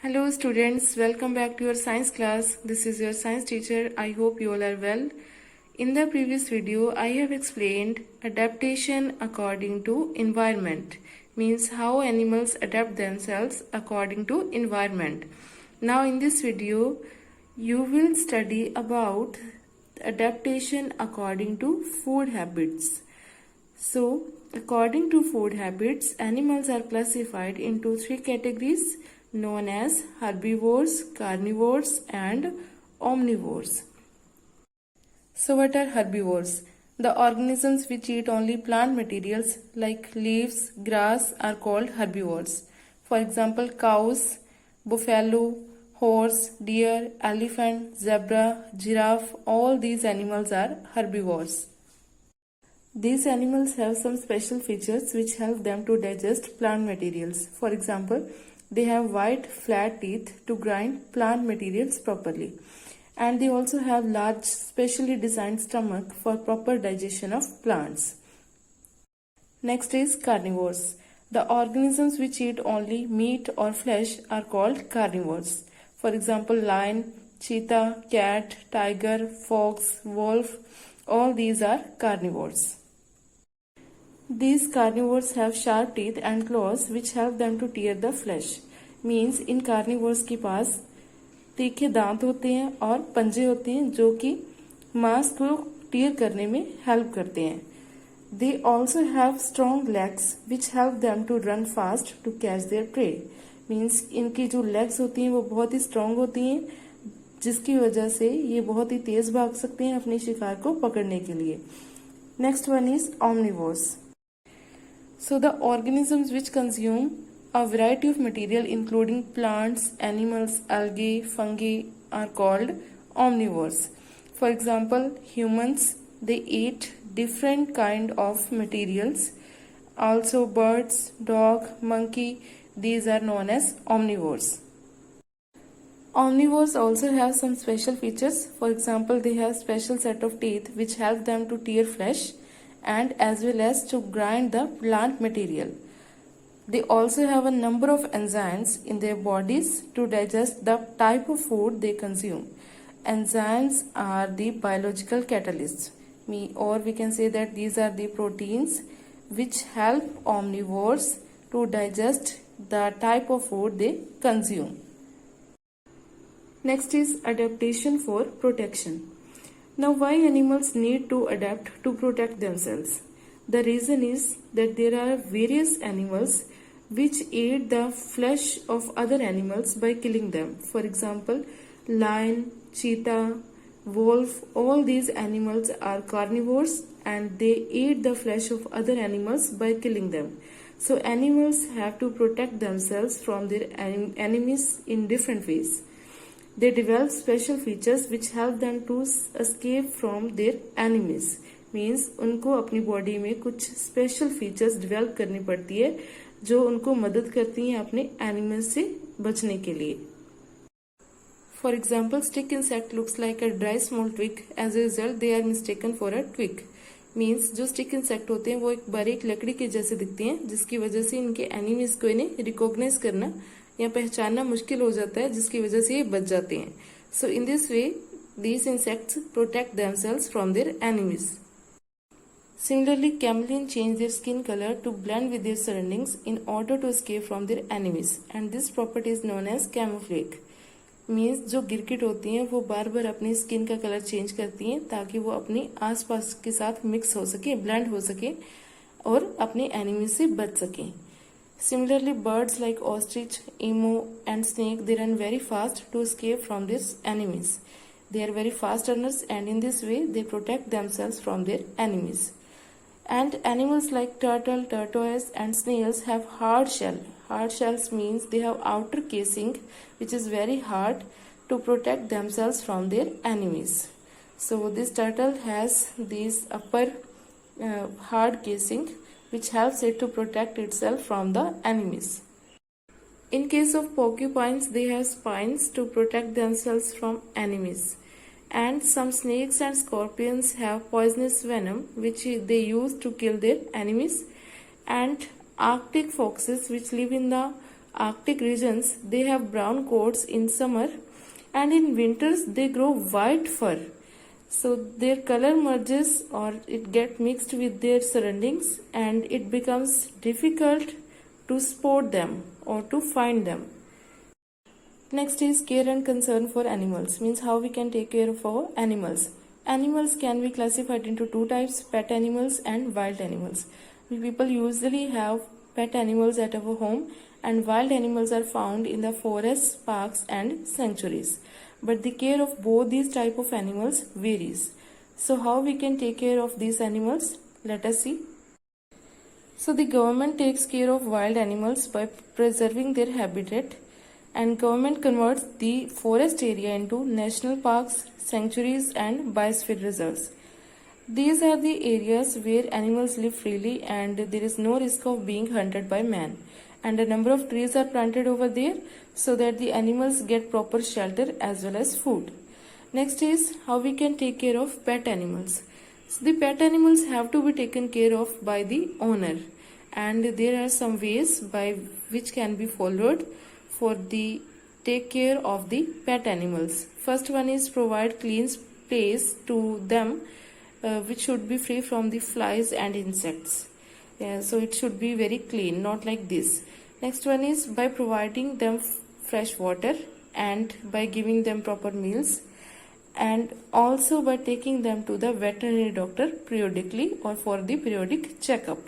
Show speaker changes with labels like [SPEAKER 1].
[SPEAKER 1] Hello students, welcome back to your science class. This is your science teacher. I hope you all are well. In the previous video, I have explained adaptation according to environment, means how animals adapt themselves according to environment. Now in this video, you will study about adaptation according to food habits. So, according to food habits, animals are classified into three categories known as herbivores, carnivores, and omnivores. So, what are herbivores? The organisms which eat only plant materials like leaves, grass are called herbivores. For example, cows, buffalo, horse, deer, elephant, zebra, giraffe, all these animals are herbivores. These animals have some special features which help them to digest plant materials. For example, they have wide flat teeth to grind plant materials properly. And they also have large specially designed stomach for proper digestion of plants. Next is carnivores. The organisms which eat only meat or flesh are called carnivores. For example, lion, cheetah, cat, tiger, fox, wolf, all these are carnivores. These carnivores have sharp teeth and claws which help them to tear the flesh. Means in carnivores के पास तीखे दांत होते हैं और पंजे होते हैं जो कि मांस को टीयर करने में हेल्प करते हैं. They also have strong legs which help them to run fast to catch their prey. Means इनकी जो legs होती हैं वो बहुत ही strong होती हैं जिसकी वजह से ये बहुत ही तेज भाग सकते हैं अपने शिकार को पकड़ने के लिए. Next one is omnivores. So the organisms which consume a variety of material including plants, animals, algae, fungi are called omnivores. For example, humans, they eat different kind of materials. Also birds, dog, monkey, these are known as omnivores. Omnivores also have some special features. For example, they have special set of teeth which help them to tear flesh and as well as to grind the plant material. They also have a number of enzymes in their bodies to digest the type of food they consume. Enzymes are the biological catalysts, or we can say that these are the proteins which help omnivores to digest the type of food they consume. Next is adaptation for protection. Now, why animals need to adapt to protect themselves? The reason is that there are various animals which eat the flesh of other animals by killing them. For example, lion, cheetah, wolf, all these animals are carnivores and they eat the flesh of other animals by killing them. So animals have to protect themselves from their enemies in different ways. They develop special features which help them to escape from their enemies. Means उनको अपनी body में कुछ special features develop करनी पड़ती है जो उनको मदद करती हैं अपने एनिमल्स से बचने के लिए. For example, stick insect looks like a dry small twig. As a result they are mistaken for a twig. Means जो स्टिक इंसेक्ट होते हैं वो एक बारीक लकड़ी के जैसे दिखते हैं जिसकी वजह से इनके एनिमीज को इन्हें रिकॉग्नाइज करना या पहचानना मुश्किल हो जाता है जिसकी वजह से ये बच जाते हैं. So in this way these insects protect themselves from their enemies. Similarly, chameleons change their skin color to blend with their surroundings in order to escape from their enemies, and this property is known as camouflage. Means जो गिरगिट होती हैं वो बार बार अपनी skin का colour change करती हैं ताकि वो अपने आसपास के साथ मिक्स हो सके, ब्लेंड हो सके और अपने एनिमी से बच सकें. Similarly, birds like ostrich, emu, and snake, they run very fast to escape from their enemies. They are very fast runners, and in this way, they protect themselves from their enemies. And animals like turtle, tortoise, and snails have hard shell. Hard shells means they have outer casing which is very hard to protect themselves from their enemies. So this turtle has this upper hard casing which helps it to protect itself from the enemies. In case of porcupines, they have spines to protect themselves from enemies. And some snakes and scorpions have poisonous venom which they use to kill their enemies. And Arctic foxes which live in the Arctic regions, they have brown coats in summer, and in winters they grow white fur. So their color merges or it get mixed with their surroundings, and it becomes difficult to spot them or to find them. Next is care and concern for animals, means how we can take care of our animals. Animals can be classified into two types, pet animals and wild animals. We people usually have pet animals at our home, and wild animals are found in the forests, parks and sanctuaries. But the care of both these type of animals varies. So how we can take care of these animals? Let us see. So the government takes care of wild animals by preserving their habitat, and government converts the forest area into national parks, sanctuaries and biosphere reserves. These are the areas where animals live freely and there is no risk of being hunted by man. And a number of trees are planted over there so that the animals get proper shelter as well as food. Next is how we can take care of pet animals. So the pet animals have to be taken care of by the owner, and there are some ways by which can be followed for the take care of the pet animals. First one is provide clean space to them, which should be free from the flies and insects. So it should be very clean, not like this. Next one is by providing them fresh water and by giving them proper meals, and also by taking them to the veterinary doctor periodically or for the periodic checkup.